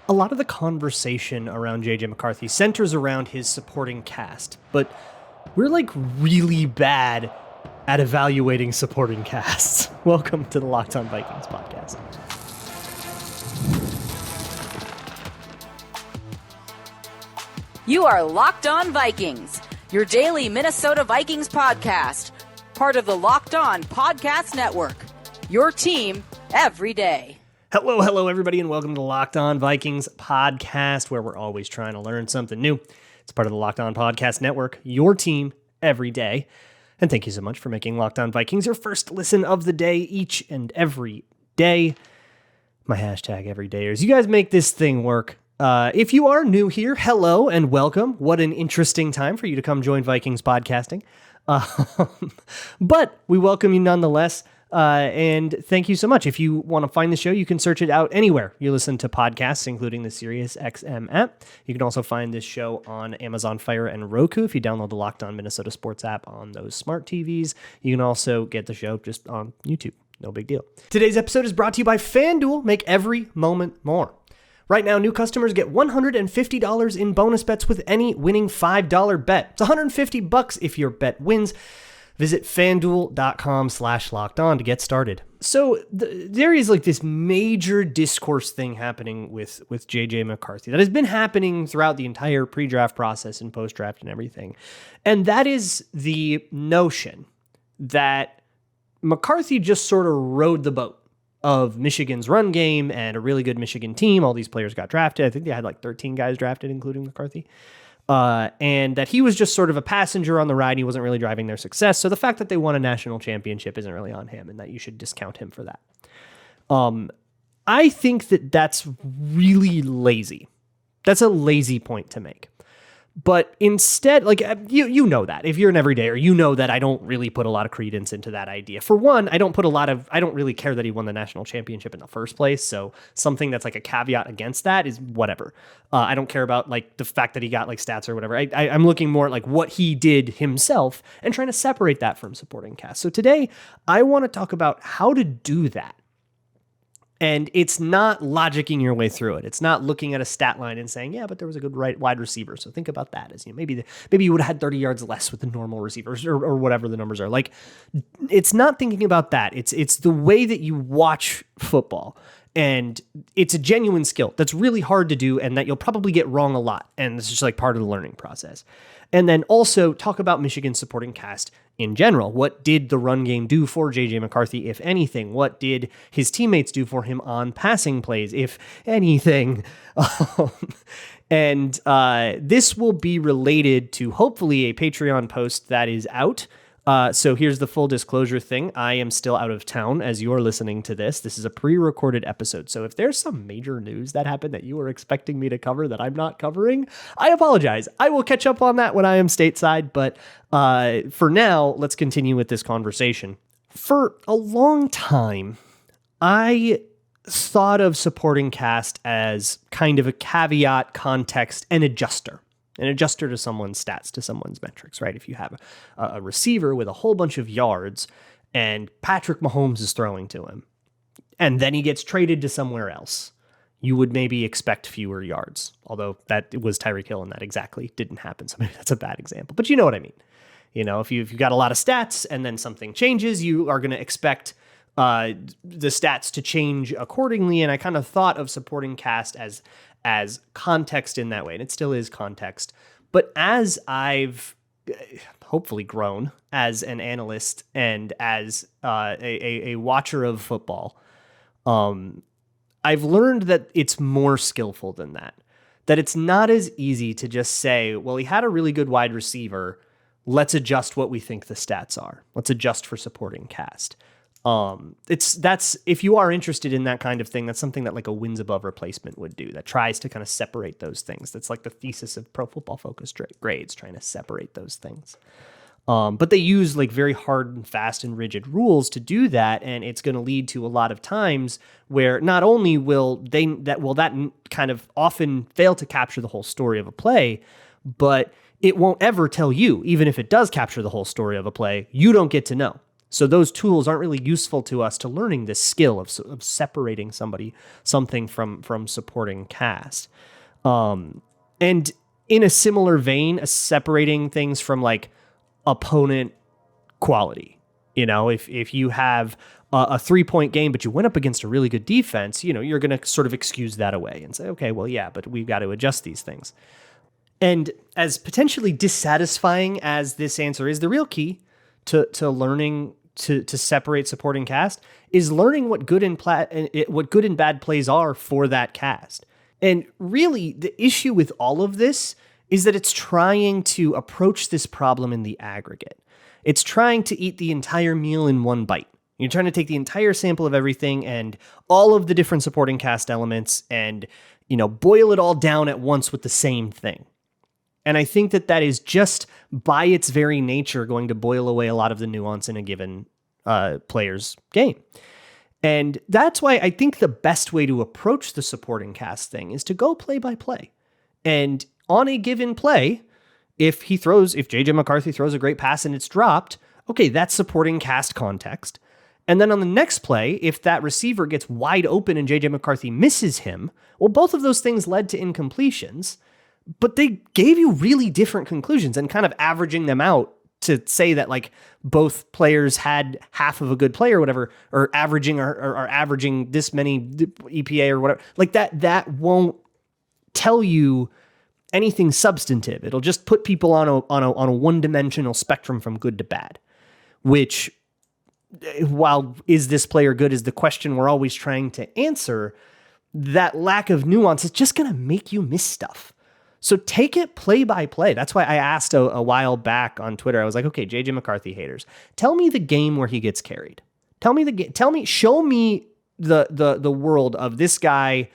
A lot of the conversation around J.J. McCarthy centers around his supporting cast, but we're like really bad at evaluating supporting casts. Welcome to the Locked On Vikings podcast. You are Locked On Vikings, your daily Minnesota Vikings podcast, part of the Locked On Podcast Network, your team every day. Hello, everybody, and welcome to the Locked On Vikings podcast, where we're always trying to learn something new. It's part of the Locked On Podcast Network, your team every day. And thank you so much for making Locked On Vikings your first listen of the day each and every day. My hashtag everydayers. You guys make this thing work. If you are new here, hello and welcome. What an interesting time for you to come join Vikings podcasting. But we welcome you nonetheless. And thank you so much. If you want to find the show, you can search it out anywhere you listen to podcasts, including the Sirius XM app. You can also find this show on Amazon Fire and Roku if you download the Locked On Minnesota Sports app on those smart TVs. You can also get the show just on YouTube. No big deal. Today's episode is brought to you by FanDuel. Make every moment more. Right now, new customers get $150 in bonus bets with any winning $5 bet. It's $150 if your bet wins. Visit FanDuel.com/lockedon to get started. So there is like this major discourse thing happening with J.J. McCarthy that has been happening throughout the entire pre-draft process and post-draft and everything. And that is the notion that McCarthy just sort of rode the boat of Michigan's run game and a really good Michigan team. All these players got drafted. I think they had like 13 guys drafted, including McCarthy. And that he was just sort of a passenger on the ride. He wasn't really driving their success. So the fact that they won a national championship isn't really on him, and that you should discount him for that. I think that that's really lazy. That's a lazy point to make. But instead, like, you know that. If you're an everydayer, you know that I don't really put a lot of credence into that idea. For one, I don't really care that he won the national championship in the first place. So something that's like a caveat against that is whatever. I don't care about like the fact that he got like stats or whatever. I'm looking more at like what he did himself and trying to separate that from supporting cast. So today I want to talk about how to do that. And it's not logicking your way through it. It's not looking at a stat line and saying, yeah, but there was a good wide receiver. So think about that as, you know, maybe you would have had 30 yards less with the normal receivers or whatever the numbers are. Like, it's not thinking about that. It's the way that you watch football. And it's a genuine skill that's really hard to do and that you'll probably get wrong a lot. And it's just like part of the learning process. And then also talk about Michigan's supporting cast in general. What did the run game do for J.J. McCarthy, if anything? What did his teammates do for him on passing plays, if anything? And this will be related to hopefully a Patreon post that is out. So here's the full disclosure thing. I am still out of town as you're listening to this. This is a pre-recorded episode. So if there's some major news that happened that you were expecting me to cover that I'm not covering, I apologize. I will catch up on that when I am stateside. But for now, let's continue with this conversation. For a long time, I thought of supporting cast as kind of a caveat, context, and adjuster. An adjuster to someone's stats, to someone's metrics, right? If you have a receiver with a whole bunch of yards and Patrick Mahomes is throwing to him, and then he gets traded to somewhere else, you would maybe expect fewer yards. Although that was Tyreek Hill and that exactly didn't happen. So maybe that's a bad example, but you know what I mean. You know, if you've got a lot of stats and then something changes, you are going to expect the stats to change accordingly. And I kind of thought of supporting cast as context in that way, and it still is context. But as I've hopefully grown as an analyst and as a watcher of football, I've learned that it's more skillful than that. That it's not as easy to just say, well, he had a really good wide receiver, let's adjust what we think the stats are. Let's adjust for supporting cast. That's if you are interested in that kind of thing, that's something that like a wins above replacement would do, that tries to kind of separate those things. That's like the thesis of Pro Football Focus grades, trying to separate those things. But they use like very hard and fast and rigid rules to do that, and it's going to lead to a lot of times where not only will that kind of often fail to capture the whole story of a play, but it won't ever tell you, even if it does capture the whole story of a play, you don't get to know. So those tools aren't really useful to us to learning this skill of separating something from supporting cast. And in a similar vein, separating things from like opponent quality. If you have a 3-point game, but you went up against a really good defense, you're going to sort of excuse that away and say, okay, well, yeah, but we've got to adjust these things. And as potentially dissatisfying as this answer is, the real key to learning to separate supporting cast is learning what good and bad plays are for that cast. And really, the issue with all of this is that it's trying to approach this problem in the aggregate. It's trying to eat the entire meal in one bite. You're trying to take the entire sample of everything and all of the different supporting cast elements and, boil it all down at once with the same thing. And I think that is just by its very nature going to boil away a lot of the nuance in a given player's game. And that's why I think the best way to approach the supporting cast thing is to go play by play. And on a given play, if J.J. McCarthy throws a great pass and it's dropped, okay, that's supporting cast context. And then on the next play, if that receiver gets wide open and J.J. McCarthy misses him, well, both of those things led to incompletions, but they gave you really different conclusions, and kind of averaging them out to say that like both players had half of a good play or whatever, or averaging this many EPA or whatever, like that won't tell you anything substantive. It'll just put people on a one-dimensional spectrum from good to bad, which, while is this player good is the question we're always trying to answer, that lack of nuance is just going to make you miss stuff. So take it play by play. That's why I asked a while back on Twitter. I was like, okay, J.J. McCarthy haters, tell me the game where he gets carried. Show me the world of this guy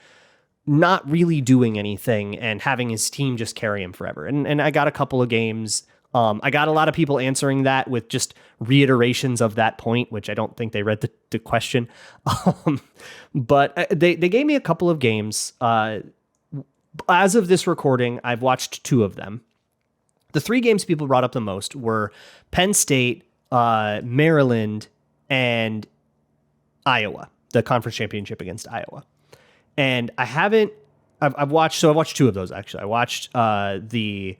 not really doing anything and having his team just carry him forever. And I got a couple of games. I got a lot of people answering that with just reiterations of that point, which I don't think they read the question. But they gave me a couple of games. As of this recording, I've watched 2 of them. The 3 games people brought up the most were Penn State, Maryland, and Iowa, the conference championship against Iowa. And I've watched 2 of those, actually. I watched the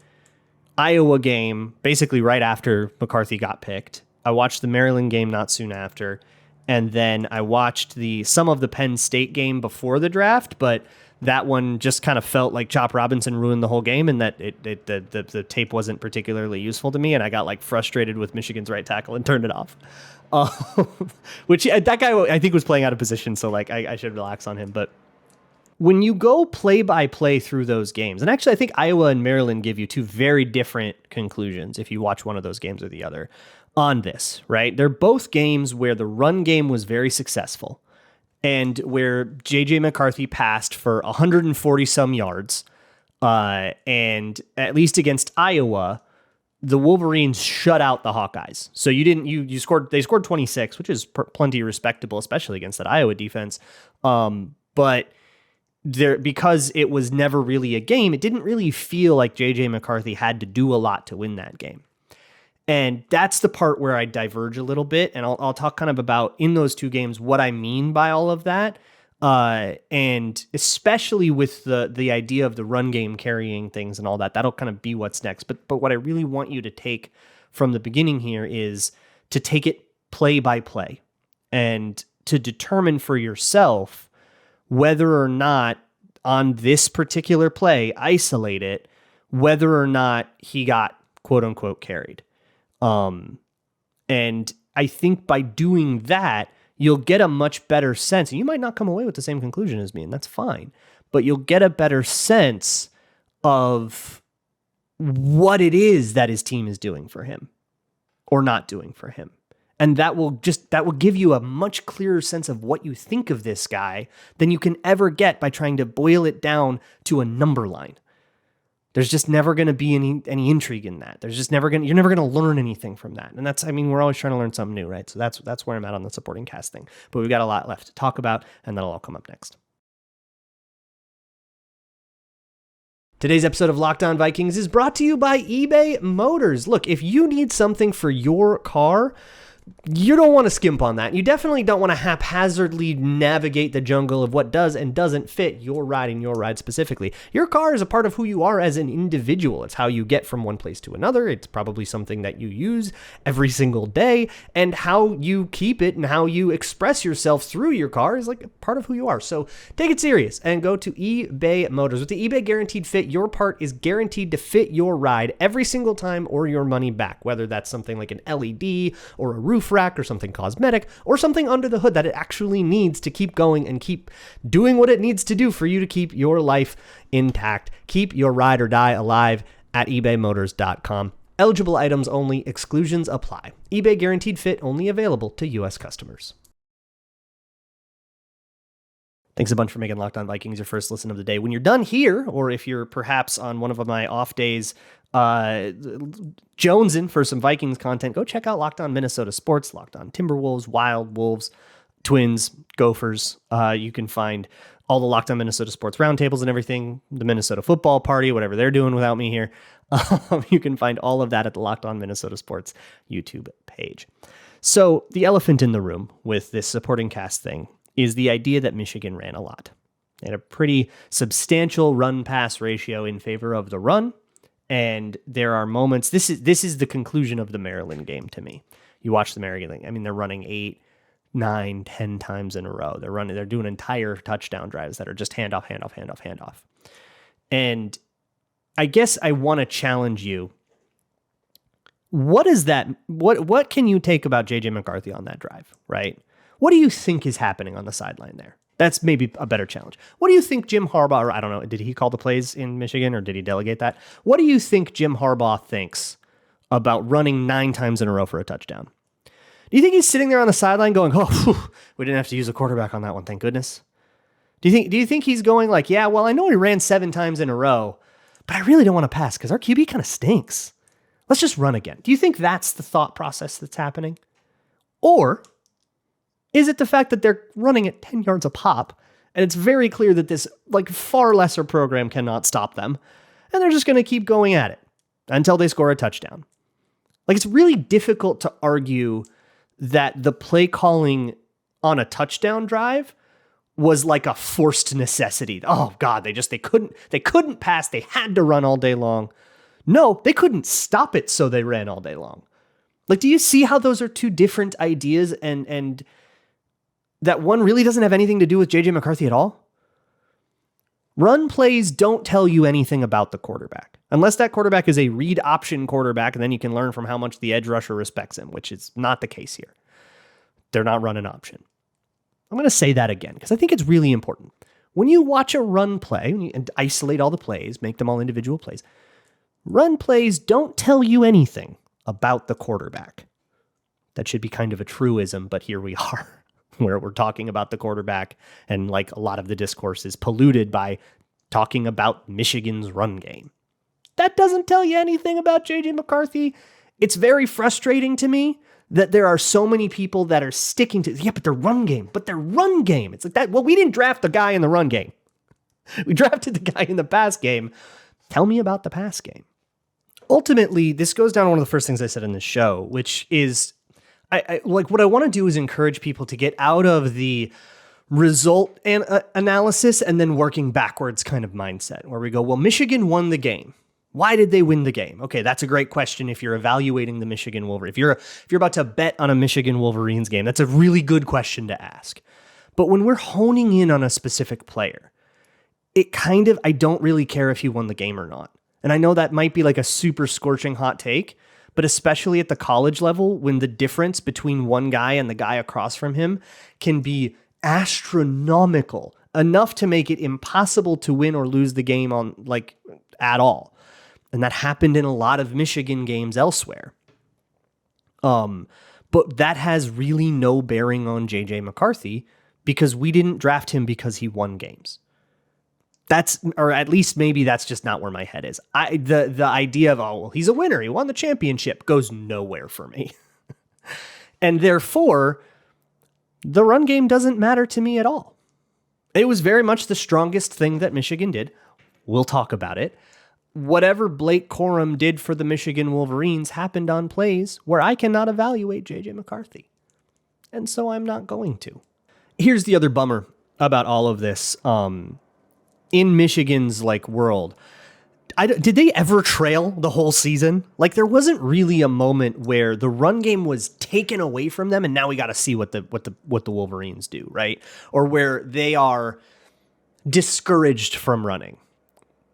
Iowa game basically right after McCarthy got picked. I watched the Maryland game not soon after. And then I watched some of the Penn State game before the draft, but that one just kind of felt like Chop Robinson ruined the whole game, and that the tape wasn't particularly useful to me, and I got like frustrated with Michigan's right tackle and turned it off. Which that guy I think was playing out of position, so like I should relax on him. But when you go play by play through those games, and actually I think Iowa and Maryland give you 2 very different conclusions if you watch one of those games or the other on this, right? They're both games where the run game was very successful, and where J.J. McCarthy passed for 140 some yards. And at least against Iowa, the Wolverines shut out the Hawkeyes. So they scored 26, which is plenty respectable, especially against that Iowa defense. But because it was never really a game, it didn't really feel like J.J. McCarthy had to do a lot to win that game. And that's the part where I diverge a little bit, and I'll talk kind of about in those 2 games what I mean by all of that, and especially with the idea of the run game carrying things and all that. That'll kind of be what's next. But what I really want you to take from the beginning here is to take it play by play and to determine for yourself whether or not on this particular play, isolate it, whether or not he got quote unquote carried. And I think by doing that, you'll get a much better sense. And you might not come away with the same conclusion as me, and that's fine. But you'll get a better sense of what it is that his team is doing for him or not doing for him. And that will give you a much clearer sense of what you think of this guy than you can ever get by trying to boil it down to a number line. There's just never going to be any intrigue in that. You're never going to learn anything from that. And we're always trying to learn something new, right? So that's where I'm at on the supporting cast thing. But we've got a lot left to talk about, and that'll all come up next. Today's episode of Locked On Vikings is brought to you by eBay Motors. Look, if you need something for your car, you don't want to skimp on that. You definitely don't want to haphazardly navigate the jungle of what does and doesn't fit your ride and your ride specifically. Your car is a part of who you are as an individual. It's how you get from one place to another. It's probably something that you use every single day, and how you keep it and how you express yourself through your car is like a part of who you are. So take it serious and go to eBay Motors. With the eBay Guaranteed Fit, your part is guaranteed to fit your ride every single time or your money back, whether that's something like an LED or a roof rack or something cosmetic or something under the hood that it actually needs to keep going and keep doing what it needs to do for you to keep your life intact. Keep your ride or die alive at ebaymotors.com. Eligible items only. Exclusions apply. eBay Guaranteed Fit only available to U.S. customers. Thanks a bunch for making Locked On Vikings your first listen of the day. When you're done here, or if you're perhaps on one of my off days jonesing for some Vikings content, go check out Locked On Minnesota Sports, Locked On Timberwolves, Wild, Wolves, Twins, Gophers. You can find all the Locked On Minnesota Sports roundtables and everything, the Minnesota football party, whatever they're doing without me here. You can find all of that at the Locked On Minnesota Sports YouTube page. So the elephant in the room with this supporting cast thing is the idea that Michigan ran a lot. They had a pretty substantial run-pass ratio in favor of the run, and there are moments. This is the conclusion of the Maryland game to me. You watch the Maryland game. I mean, they're running 8, 9, 10 times in a row. They're doing entire touchdown drives that are just handoff. And I guess I want to challenge you. What is that? What can you take about J.J. McCarthy on that drive, right? What do you think is happening on the sideline there? That's maybe a better challenge. What do you think Jim Harbaugh, or I don't know, did he call the plays in Michigan or did he delegate that? What do you think Jim Harbaugh thinks about running 9 times in a row for a touchdown? Do you think he's sitting there on the sideline going, oh, whew, we didn't have to use a quarterback on that one, thank goodness? Do you think he's going like, yeah, well, I know he ran 7 times in a row, but I really don't want to pass because our QB kind of stinks. Let's just run again. Do you think that's the thought process that's happening? Or is it the fact that they're running at 10 yards a pop, and it's very clear that this like far lesser program cannot stop them, and they're just going to keep going at it until they score a touchdown? Like, it's really difficult to argue that the play calling on a touchdown drive was like a forced necessity. Oh God, they couldn't pass. They had to run all day long. No, they couldn't stop it, so they ran all day long. Like, do you see how those are two different ideas, and that one really doesn't have anything to do with J.J. McCarthy at all? Run plays don't tell you anything about the quarterback, unless that quarterback is a read option quarterback, and then you can learn from how much the edge rusher respects him, which is not the case here. They're not running option. I'm going to say that again, because I think it's really important. When you watch a run play, and isolate all the plays, make them all individual plays, run plays don't tell you anything about the quarterback. That should be kind of a truism, but here we are, where we're talking about the quarterback, and like a lot of the discourse is polluted by talking about Michigan's run game. That doesn't tell you anything about J.J. McCarthy. It's very frustrating to me that there are so many people that are sticking to, yeah, but their run game. It's like that. Well, we didn't draft the guy in the run game. We drafted the guy in the pass game. Tell me about the pass game. Ultimately, this goes down to one of the first things I said in this show, which is, I like what I want to do is encourage people to get out of the result analysis and then working backwards kind of mindset, where we go, well, Michigan won the game. Why did they win the game? Okay, that's a great question if you're evaluating the Michigan Wolverines. If you're about to bet on a Michigan Wolverines game, that's a really good question to ask. But when we're honing in on a specific player, I don't really care if he won the game or not. And I know that might be like a super scorching hot take, but especially at the college level, when the difference between one guy and the guy across from him can be astronomical, enough to make it impossible to win or lose the game on like at all. And that happened in a lot of Michigan games elsewhere. But that has really no bearing on J.J. McCarthy, because we didn't draft him because he won games. Or at least maybe that's just not where my head is. The idea of, oh, well, he's a winner, he won the championship, goes nowhere for me. And therefore, the run game doesn't matter to me at all. It was very much the strongest thing that Michigan did. We'll talk about it. whatever Blake Corum did for the Michigan Wolverines happened on plays where I cannot evaluate J.J. McCarthy. And so I'm not going to. Here's the other bummer about all of this. In Michigan's world, did they ever trail the whole season? There wasn't really a moment where the run game was taken away from them, and now we got to see what the Wolverines do, right? Or where they are discouraged from running.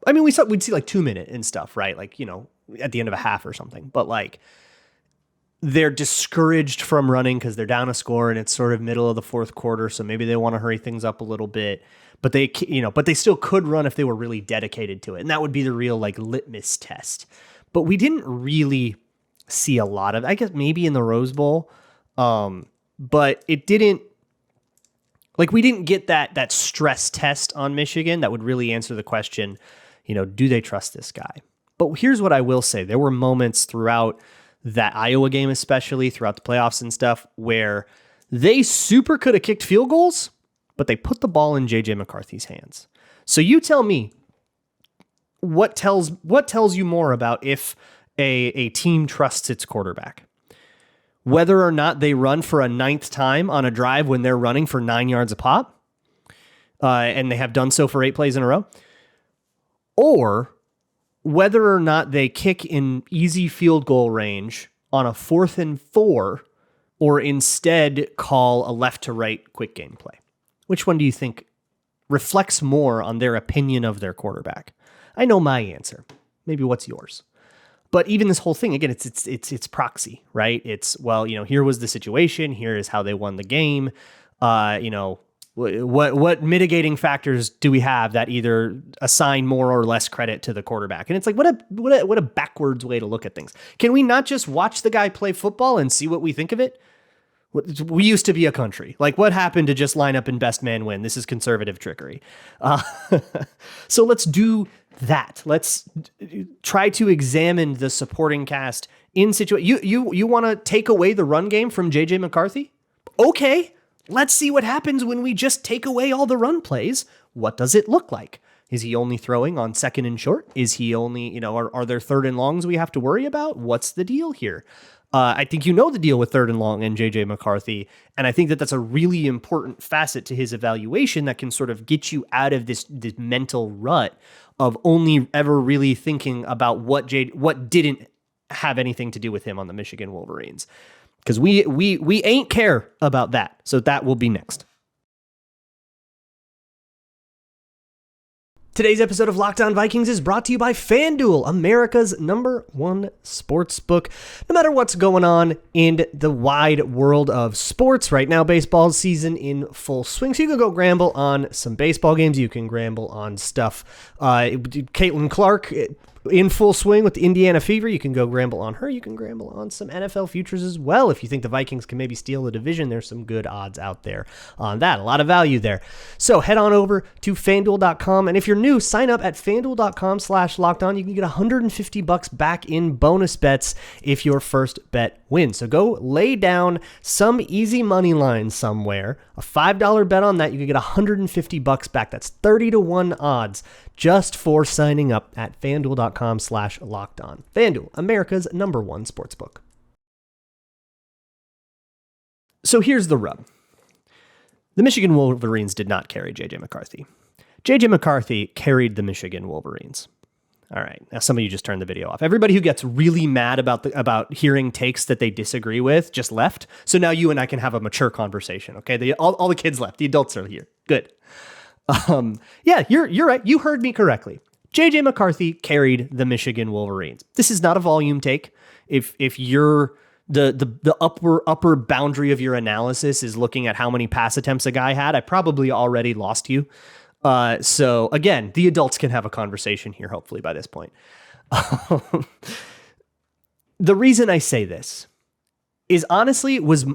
I mean, we'd see 2-minute and stuff, right? At the end of a half or something. But they're discouraged from running because they're down a score and it's sort of middle of the fourth quarter, so maybe they want to hurry things up a little bit. But they still could run if they were really dedicated to it. And that would be the real litmus test. But we didn't really see a lot of, I guess maybe in the Rose Bowl. But it didn't, we didn't get that stress test on Michigan that would really answer the question, do they trust this guy? But here's what I will say. There were moments throughout that Iowa game, especially throughout the playoffs and stuff, where they super could have kicked field goals, but they put the ball in J.J. McCarthy's hands. So you tell me, what tells you more about if a team trusts its quarterback? Whether or not they run for a 9th time on a drive when they're running for 9 yards a pop, and they have done so for 8 plays in a row, or whether or not they kick in easy field goal range on a 4th and 4, or instead call a left to right quick game play. Which one do you think reflects more on their opinion of their quarterback? I know my answer. Maybe what's yours? But even this whole thing, again, it's proxy, right? It's, here was the situation. Here is how they won the game. What mitigating factors do we have that either assign more or less credit to the quarterback? And it's what a backwards way to look at things. Can we not just watch the guy play football and see what we think of it? We used to be a country. What happened to just line up and best man win? This is conservative trickery. So let's do that. Let's try to examine the supporting cast in situation. You want to take away the run game from J.J. McCarthy? Okay, let's see what happens when we just take away all the run plays. What does it look like? Is he only throwing on 2nd and short? Is he only, are there 3rd and longs we have to worry about? What's the deal here? I think the deal with 3rd and long and J.J. McCarthy, and I think that's a really important facet to his evaluation that can sort of get you out of this mental rut of only ever really thinking about what didn't have anything to do with him on the Michigan Wolverines. Because we ain't care about that, so that will be next. Today's episode of Locked On Vikings is brought to you by FanDuel, America's #1 sportsbook. No matter what's going on in the wide world of sports right now, baseball season in full swing. So you can go gamble on some baseball games. You can gamble on stuff. Caitlin Clark in full swing with the Indiana Fever. You can go gamble on her. You can gamble on some NFL futures as well. If you think the Vikings can maybe steal the division, there's some good odds out there on that. A lot of value there. So head on over to FanDuel.com. And if you're new, sign up at FanDuel.com/lockedon. You can get $150 back in bonus bets if your first bet wins. So go lay down some easy money line somewhere. A $5 bet on that, you can get $150 back. That's 30-1 odds just for signing up at FanDuel.com/lockedon. FanDuel, America's #1 sportsbook. So here's the rub. The Michigan Wolverines did not carry J.J. McCarthy. J.J. McCarthy carried the Michigan Wolverines. All right, now some of you just turned the video off. Everybody who gets really mad about hearing takes that they disagree with just left. So now you and I can have a mature conversation, okay? All the kids left. The adults are here. Good. Yeah, you're right. You heard me correctly. J.J. McCarthy carried the Michigan Wolverines. This is not a volume take. If you're the upper boundary of your analysis is looking at how many pass attempts a guy had, I probably already lost you. So again, the adults can have a conversation here, hopefully by this point. The reason I say this is honestly was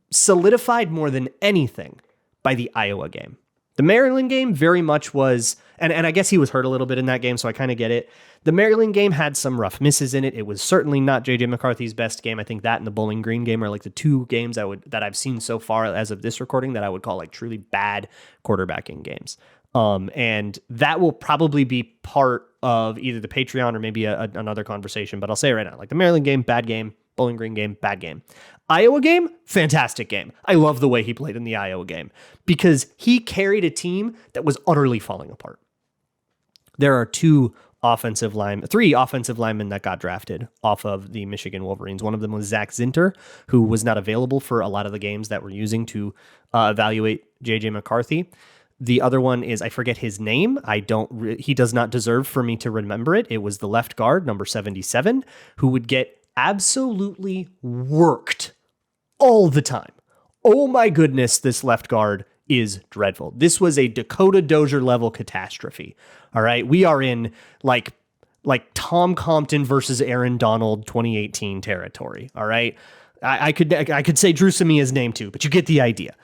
solidified more than anything by the Iowa game. The Maryland game very much was, and I guess he was hurt a little bit in that game, so I kind of get it. The Maryland game had some rough misses in it. It was certainly not J.J. McCarthy's best game. I think that and the Bowling Green game are like the two games that I've seen so far as of this recording that I would call like truly bad quarterbacking games. And that will probably be part of either the Patreon or maybe another conversation, but I'll say it right now. Like the Maryland game, bad game. Bowling Green game, bad game. Iowa game, fantastic game. I love the way he played in the Iowa game because he carried a team that was utterly falling apart. There are three offensive linemen that got drafted off of the Michigan Wolverines. One of them was Zach Zinter, who was not available for a lot of the games that we're using to evaluate J.J. McCarthy. The other one is, I forget his name. He does not deserve for me to remember it. It was the left guard, number 77, who would get absolutely worked all the time. Oh my goodness, this left guard is dreadful. This was a Dakota Dozier level catastrophe. All right, we are in like Tom Compton versus Aaron Donald 2018 territory. All right, I could say Drew Samia's name too, but you get the idea.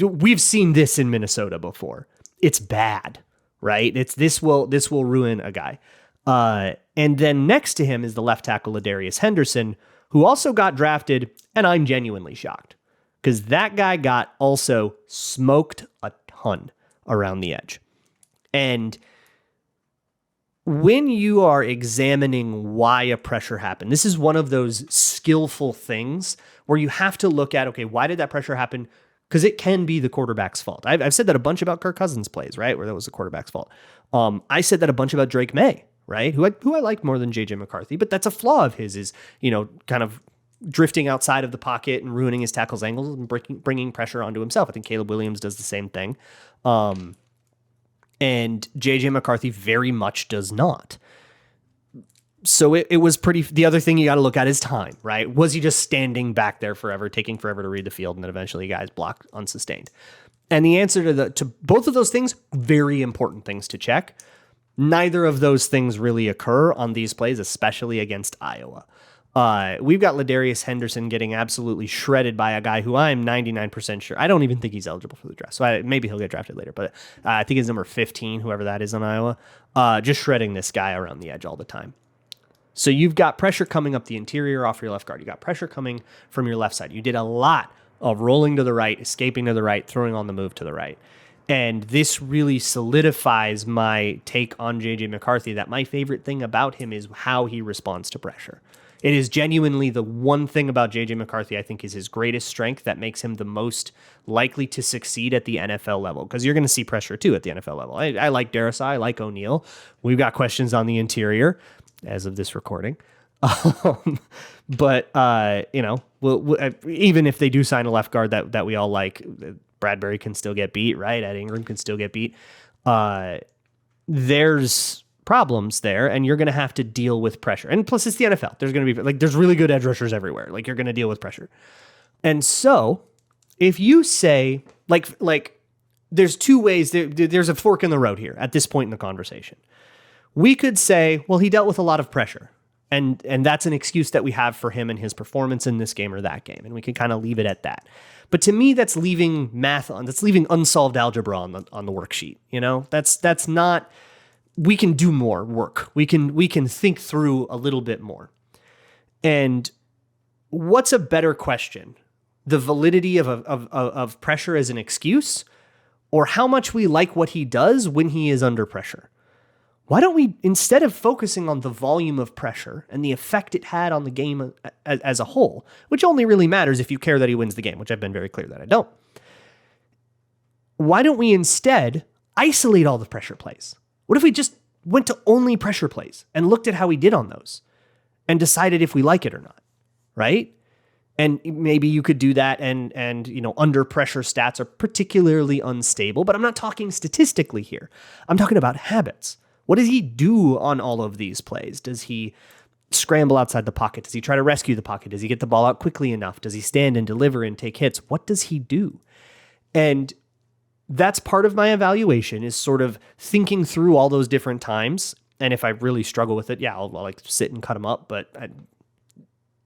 We've seen this in Minnesota before. It's bad, right? This will ruin a guy. And then next to him is the left tackle Ladarius Henderson, who also got drafted, and I'm genuinely shocked because that guy got also smoked a ton around the edge. And when you are examining why a pressure happened, this is one of those skillful things where you have to look at, okay, why did that pressure happen? Because it can be the quarterback's fault. I've said that a bunch about Kirk Cousins' plays, right, where that was the quarterback's fault. I said that a bunch about Drake May, right, who I like more than J.J. McCarthy, but that's a flaw of his, is, kind of drifting outside of the pocket and ruining his tackles angles and bringing pressure onto himself. I think Caleb Williams does the same thing. And J.J. McCarthy very much does not. So it was pretty. The other thing you got to look at is time, right? Was he just standing back there forever, taking forever to read the field, and then eventually guys blocked unsustained? And the answer to both of those things, very important things to check. Neither of those things really occur on these plays, especially against Iowa. We've got Ladarius Henderson getting absolutely shredded by a guy who I'm 99% sure. I don't even think he's eligible for the draft. So maybe he'll get drafted later, but I think he's number 15, whoever that is on Iowa, just shredding this guy around the edge all the time. So you've got pressure coming up the interior off your left guard. You got pressure coming from your left side. You did a lot of rolling to the right, escaping to the right, throwing on the move to the right. And this really solidifies my take on J.J. McCarthy, that my favorite thing about him is how he responds to pressure. It is genuinely the one thing about J.J. McCarthy I think is his greatest strength that makes him the most likely to succeed at the NFL level, because you're going to see pressure too at the NFL level. I like Darrisaw, I like O'Neal. We've got questions on the interior as of this recording. But even if they do sign a left guard that we all like, Bradbury can still get beat, right? Ed Ingram can still get beat. There's problems there, and you're going to have to deal with pressure. And plus, it's the NFL. There's going to be there's really good edge rushers everywhere. You're going to deal with pressure. And so, if you say there's two ways. There's a fork in the road here at this point in the conversation. We could say, well, he dealt with a lot of pressure, and that's an excuse that we have for him and his performance in this game or that game, and we can kind of leave it at that. But to me, that's leaving math on. That's leaving unsolved algebra on the worksheet. That's not. We can do more work. We can think through a little bit more. And what's a better question? The validity of pressure as an excuse, or how much we like what he does when he is under pressure? Why don't we, instead of focusing on the volume of pressure and the effect it had on the game as a whole, which only really matters if you care that he wins the game, which I've been very clear that I don't, why don't we instead isolate all the pressure plays? What if we just went to only pressure plays and looked at how he did on those and decided if we like it or not, right? And maybe you could do that, and under pressure stats are particularly unstable, but I'm not talking statistically here. I'm talking about habits. What does he do on all of these plays? Does he scramble outside the pocket? Does he try to rescue the pocket? Does he get the ball out quickly enough? Does he stand and deliver and take hits? What does he do? And that's part of my evaluation, is sort of thinking through all those different times. And if I really struggle with it, I'll sit and cut them up, but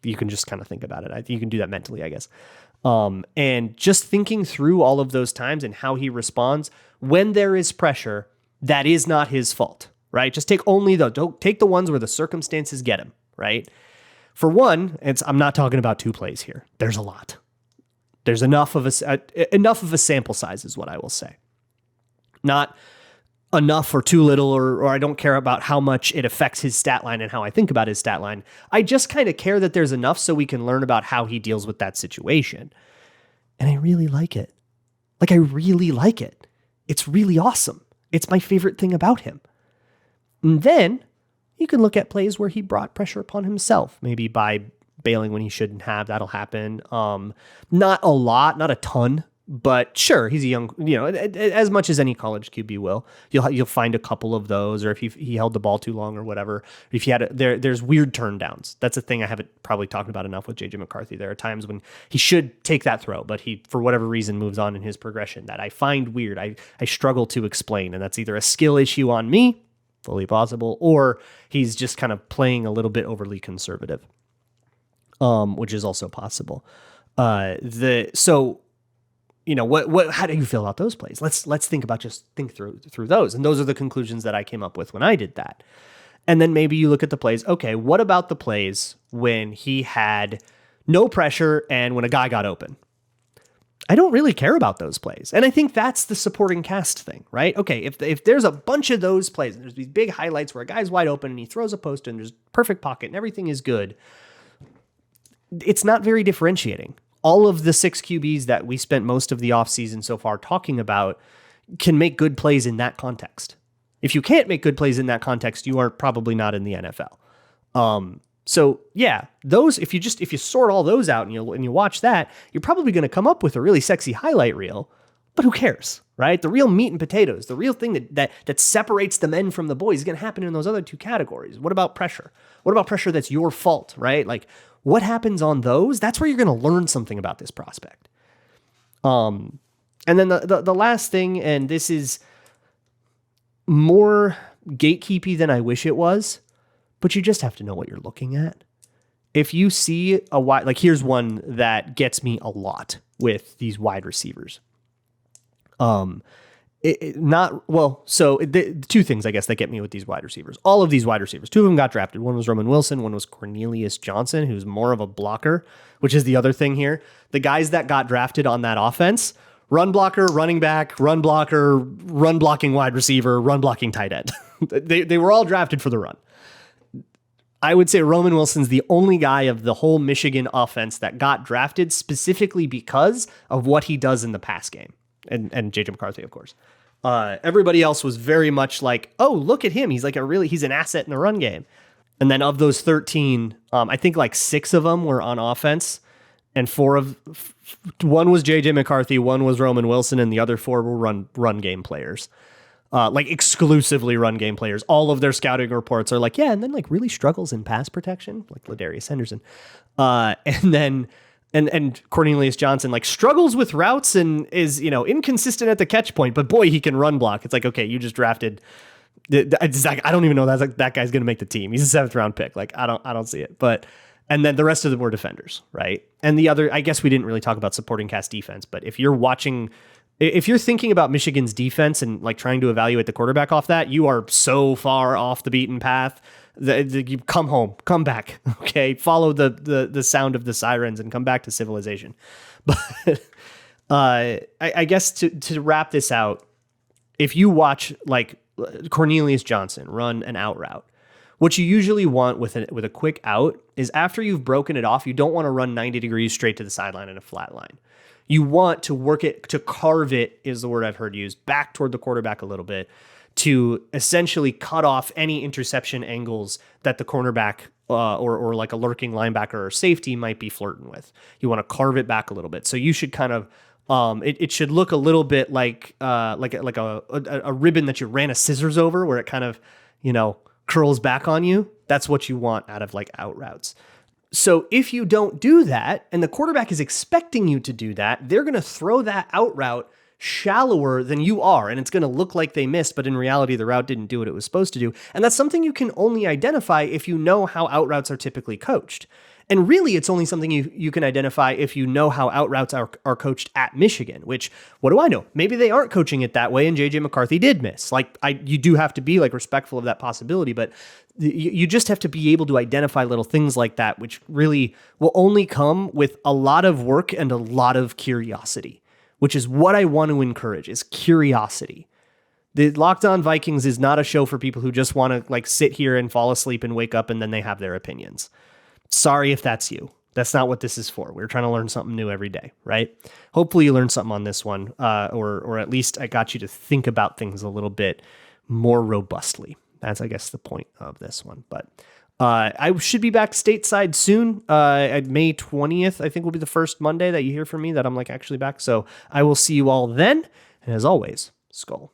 you can just kind of think about it. You can do that mentally, I guess. And just thinking through all of those times and how he responds when there is pressure, that is not his fault, right? Just don't take the ones where the circumstances get him, right? For one, I'm not talking about two plays here. There's a lot. There's enough of a sample size is what I will say. Not enough or too little, or I don't care about how much it affects his stat line and how I think about his stat line. I just kind of care that there's enough so we can learn about how he deals with that situation. And I really like it. Like, I really like it. It's really awesome. It's my favorite thing about him. And then you can look at plays where he brought pressure upon himself, maybe by bailing when he shouldn't have. That'll happen. Not a lot, not a ton, but sure, he's a young, as much as any college QB will. You'll find a couple of those, or if he held the ball too long or whatever. If he had there's weird turn downs. That's a thing I haven't probably talked about enough with J.J. McCarthy. There are times when he should take that throw, but he, for whatever reason, moves on in his progression that I find weird. I struggle to explain, and that's either a skill issue on me, fully possible, or he's just kind of playing a little bit overly conservative, which is also possible. How do you feel about those plays? Let's think through those. And those are the conclusions that I came up with when I did that. And then maybe you look at the plays. Okay, what about the plays when he had no pressure and when a guy got open? I don't really care about those plays. And I think that's the supporting cast thing, right? Okay, if there's a bunch of those plays and there's these big highlights where a guy's wide open and he throws a post and there's perfect pocket and everything is good, it's not very differentiating. All of the 6 QBs that we spent most of the offseason so far talking about can make good plays in that context. If you can't make good plays in that context, you are probably not in the NFL. So yeah, those, if you sort all those out and you watch that, you're probably going to come up with a really sexy highlight reel, but who cares, right? The real meat and potatoes, the real thing that separates the men from the boys is going to happen in those other 2 categories. What about pressure? What about pressure that's your fault, right? Like, what happens on those? That's where you're going to learn something about this prospect. And then the last thing, and this is more gatekeepy than I wish it was, but you just have to know what you're looking at. If you see a wide, like here's one that gets me a lot with these wide receivers. The 2 things, I guess, that get me with these wide receivers. All of these wide receivers, 2 of them got drafted. One was Roman Wilson. One was Cornelius Johnson, who's more of a blocker, which is the other thing here. The guys that got drafted on that offense, run blocker, running back, run blocker, run blocking wide receiver, run blocking tight end. They were all drafted for the run. I would say Roman Wilson's the only guy of the whole Michigan offense that got drafted specifically because of what he does in the pass game. And J.J. McCarthy, of course. Everybody else was very much like, oh, look at him. He's an asset in the run game. And then of those 13, I think like 6 of them were on offense, and 1 was J.J. McCarthy, 1 was Roman Wilson, and the other 4 were run game players. Like exclusively run game players. All of their scouting reports are like, yeah, and then like really struggles in pass protection, like Ladarius Henderson. And Cornelius Johnson like struggles with routes and is, inconsistent at the catch point, but boy, he can run block. It's like, okay, you just drafted. It's like, I don't even know that guy's going to make the team. He's a 7th round pick. Like, I don't see it. And then the rest of them were defenders, right? And the other, I guess we didn't really talk about supporting cast defense, but if you're thinking about Michigan's defense and like trying to evaluate the quarterback off that, you are so far off the beaten path. You come home, come back, okay? Follow the sound of the sirens and come back to civilization. But I guess to wrap this out, if you watch like Cornelius Johnson run an out route, what you usually want with a quick out is after you've broken it off, you don't want to run 90 degrees straight to the sideline in a flat line. You want to work it, to carve it is the word I've heard used, back toward the quarterback a little bit, to essentially cut off any interception angles that the cornerback or like a lurking linebacker or safety might be flirting with. You want to carve it back a little bit. So you should kind of, it should look a little bit like a ribbon that you ran a scissors over, where it kind of, curls back on you. That's what you want out of like out routes. So if you don't do that, and the quarterback is expecting you to do that, they're going to throw that out route shallower than you are, and it's going to look like they missed, but in reality, the route didn't do what it was supposed to do. And that's something you can only identify if you know how out routes are typically coached. And really, it's only something you can identify if you know how out routes are coached at Michigan, which, what do I know? Maybe they aren't coaching it that way, and J.J. McCarthy did miss. You do have to be like respectful of that possibility, but you just have to be able to identify little things like that, which really will only come with a lot of work and a lot of curiosity, which is what I want to encourage, is curiosity. The Locked On Vikings is not a show for people who just want to like sit here and fall asleep and wake up and then they have their opinions. Sorry if that's you. That's not what this is for. We're trying to learn something new every day, right? Hopefully you learned something on this one, or at least I got you to think about things a little bit more robustly. That's, I guess, the point of this one. But I should be back stateside soon. May 20th, I think, will be the first Monday that you hear from me that I'm like actually back. So I will see you all then. And as always, Skull.